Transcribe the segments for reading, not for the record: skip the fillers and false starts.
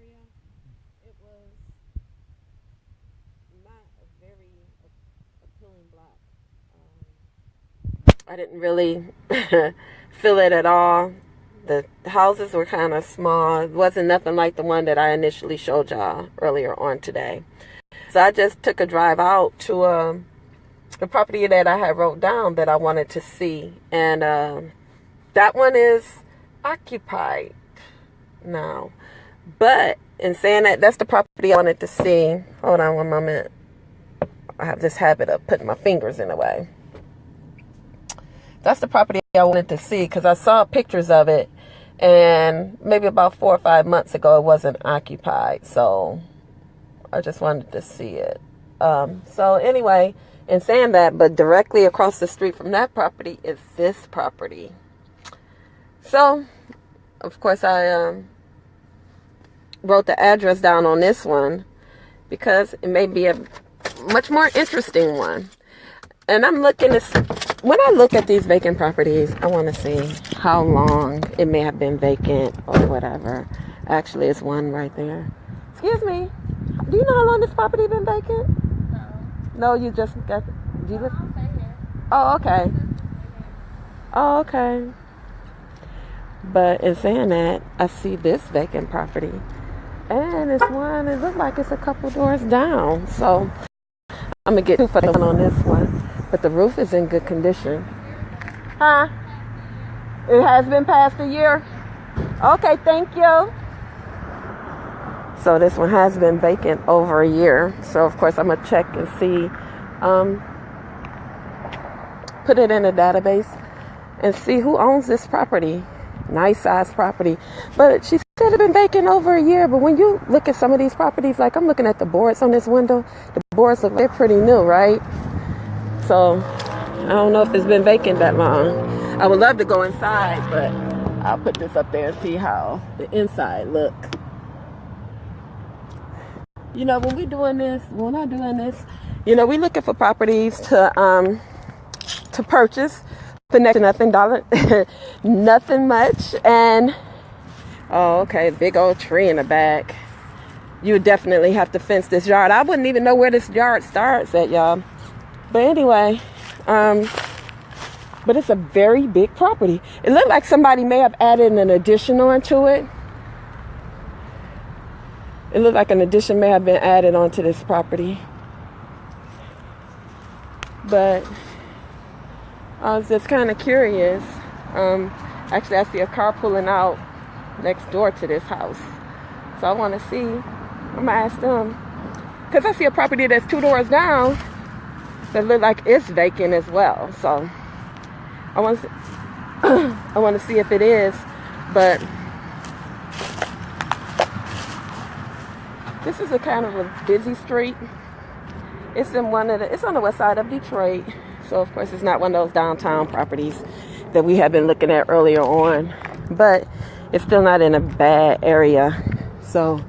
area. It was not a very appealing block. I didn't really feel it at all. The houses were kind of small. It wasn't nothing like the one that I initially showed y'all earlier on today. So I just took a drive out to the property that I had wrote down that I wanted to see. And that one is occupied now. But in saying that, that's the property I wanted to see. Hold on one moment. I have this habit of putting my fingers in the way. That's the property I wanted to see because I saw pictures of it. And maybe about 4 or 5 months ago, it wasn't occupied. So I just wanted to see it. So anyway, in saying that, but directly across the street from that property is this property. So, of course, I wrote the address down on this one because it may be a much more interesting one. And I'm looking to see, when I look at these vacant properties, I want to see how long it may have been vacant or whatever. Actually, it's one right there. Excuse me. Do you know how long this property been vacant? No. No, you just got. Do you live? Oh, okay. Oh, okay. But in saying that, I see this vacant property, and it's one. It looks like it's a couple doors down. So I'm gonna get 2 for the one on this one. But the roof is in good condition. Huh? It has been past a year? Okay, thank you. So this one has been vacant over a year. So of course I'm gonna check and see, put it in a database and see who owns this property. Nice size property. But she said it's been vacant over a year. But when you look at some of these properties, like I'm looking at the boards on this window, the boards look, they're pretty new, right? So I don't know if it's been vacant that long. I would love to go inside, but I'll put this up there and see how the inside look. You know, when I'm doing this, you know, we looking for properties to purchase for next to nothing dollar, nothing much. And oh, okay, big old tree in the back. You would definitely have to fence this yard. I wouldn't even know where this yard starts at, y'all. But anyway, but it's a very big property. It looked like somebody may have added an addition onto it. It looked like an addition may have been added onto this property. But I was just kind of curious. Actually, I see a car pulling out next door to this house. So I want to see. I'm going to ask them. Because I see a property that's 2 doors down that look like it's vacant as well. So I want to see if it is. But this is a kind of a busy street. It's in it's on the west side of Detroit. So of course it's not one of those downtown properties that we have been looking at earlier on. But it's still not in a bad area. So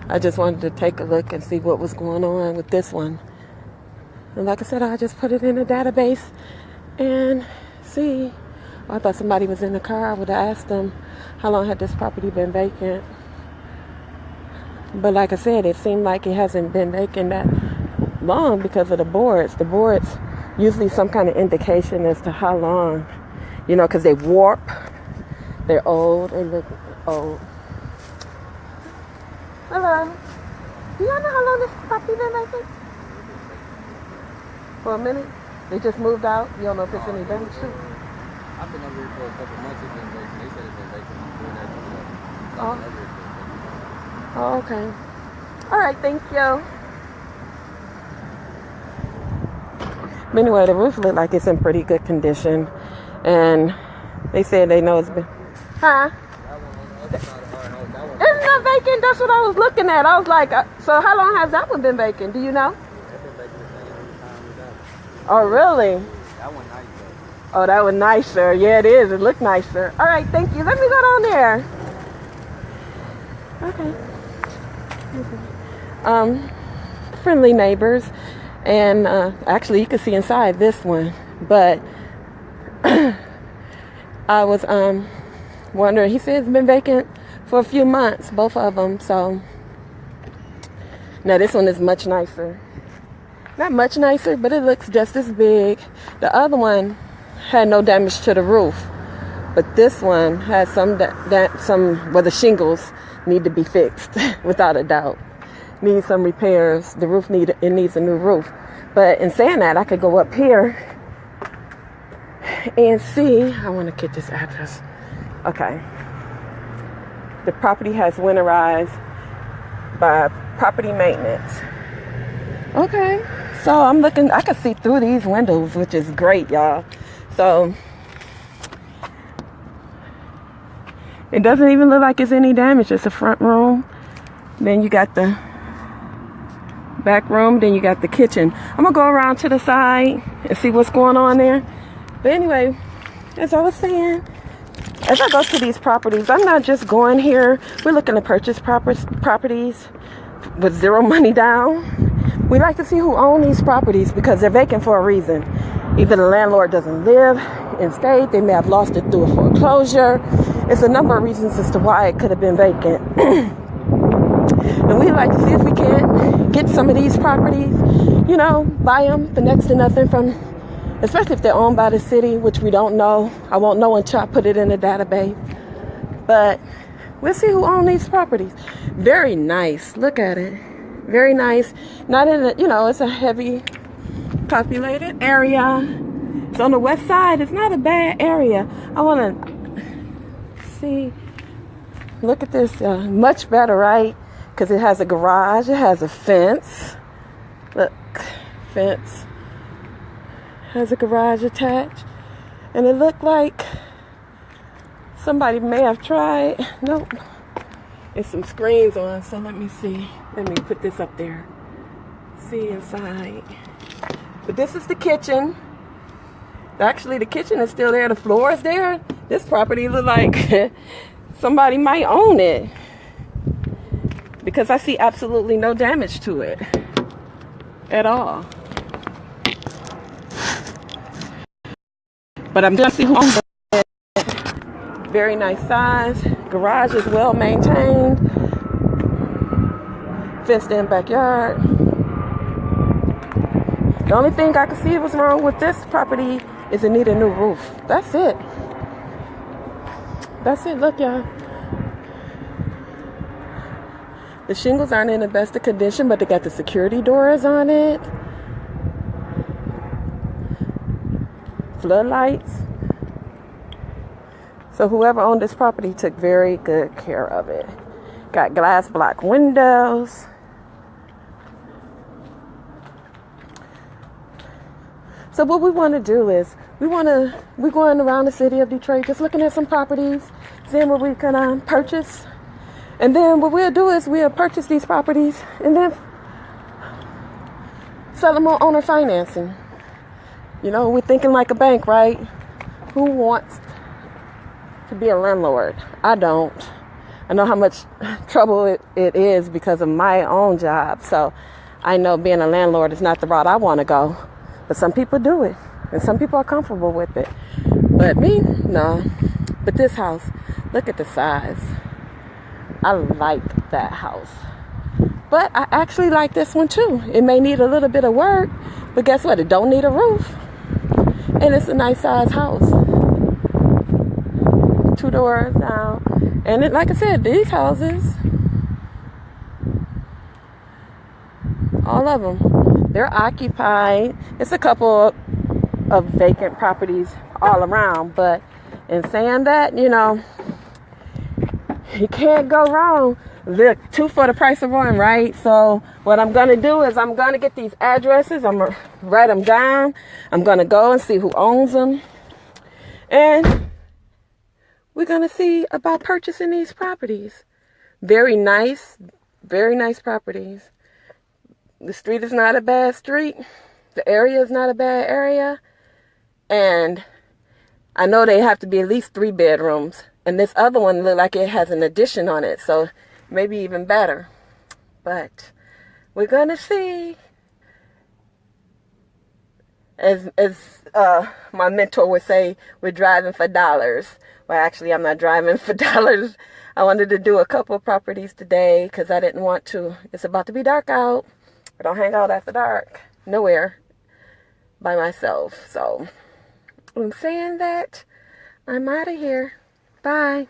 I just wanted to take a look and see what was going on with this one. And like I said, I just put it in a database and see. I thought somebody was in the car. I would have asked them how long had this property been vacant. But like I said, it seemed like it hasn't been vacant that long because of the boards. The boards usually some kind of indication as to how long, you know, because they warp. They're old. They look old. Hello. Do y'all know how long this property been vacant? For a minute? They just moved out? You don't know if it's any damage to? I've been over here for a couple months. It's been vacant. They said it's been vacant. Oh, okay. All right, thank you. But anyway, the roof looked like it's in pretty good condition. And they said they know it's been... Huh? Isn't that vacant? That's what I was looking at. I was like, so how long has that one been vacant? Do you know? Oh, really? That one nicer. Oh, that one nicer. Yeah, it is. It looked nicer. All right, thank you. Let me go down there. Okay. Friendly neighbors. And actually, you can see inside this one. But I was wondering. He said it's been vacant for a few months, both of them. So Now this one is much nicer. Not much nicer, but it looks just as big. The other one had no damage to the roof, but this one has some where the shingles need to be fixed, without a doubt. Needs some repairs. The roof needs a new roof. But in saying that, I could go up here and see. I want to get this address. Okay. The property has winterized by property maintenance. Okay. So I'm looking, I can see through these windows, which is great, y'all. So it doesn't even look like it's any damage. It's a front room. Then you got the back room. Then you got the kitchen. I'm going to go around to the side and see what's going on there. But anyway, as I was saying, as I go to these properties, I'm not just going here. We're looking to purchase properties with zero money down. We like to see who owns these properties because they're vacant for a reason. Either the landlord doesn't live in state, they may have lost it through a foreclosure. It's a number of reasons as to why it could have been vacant. And we like to see if we can get some of these properties, you know, buy them for next to nothing from, especially if they're owned by the city, which we don't know. I won't know until I put it in the database. But we'll see who owns these properties. Very nice. Look at it. Very nice. Not in a, you know, it's a heavy populated area. It's on the west side. It's not a bad area. I want to see. Look at this. Much better, right? Because it has a garage. It has a fence. Look. Fence. Has a garage attached. And it looked like somebody may have tried. Nope. There's some screens on, so let me see. Let me put this up there. See inside. But this is the kitchen. Actually, the kitchen is still there. The floor is there. This property looks like somebody might own it, because I see absolutely no damage to it at all. But I'm going to see who owns it. Very nice size. Garage is well maintained. Fenced in backyard. The only thing I can see was wrong with this property is it need a new roof. That's it. That's it. Look, y'all. The shingles aren't in the best of condition, but they got the security doors on it. Floodlights. So whoever owned this property took very good care of it. Got glass block windows. So what we want to do is we're going around the city of Detroit, just looking at some properties, seeing what we can purchase. And then what we'll do is we'll purchase these properties and then sell them on owner financing. You know, we're thinking like a bank, right? Who wants to be a landlord? I don't. I know how much trouble it is because of my own job. So I know being a landlord is not the route I want to go. But some people do it. And some people are comfortable with it. But me, no. But this house, look at the size. I like that house. But I actually like this one too. It may need a little bit of work. But guess what? It don't need a roof. And it's a nice size house. 2 doors down. And it, like I said, these houses, all of them, they're occupied. It's a couple of vacant properties all around. But in saying that, you know, you can't go wrong. Look, 2 for the price of 1, right? So what I'm going to do is I'm going to get these addresses. I'm going to write them down. I'm going to go and see who owns them. And we're going to see about purchasing these properties. Very nice properties. The street is not a bad street. The area is not a bad area. And I know they have to be at least 3 bedrooms. And this other one look like it has an addition on it. So maybe even better. But we're going to see. As my mentor would say, we're driving for dollars. Well, actually, I'm not driving for dollars. I wanted to do a couple properties today because I didn't want to. It's about to be dark out. I don't hang out after dark. Nowhere by myself. So, I'm saying that I'm out of here. Bye.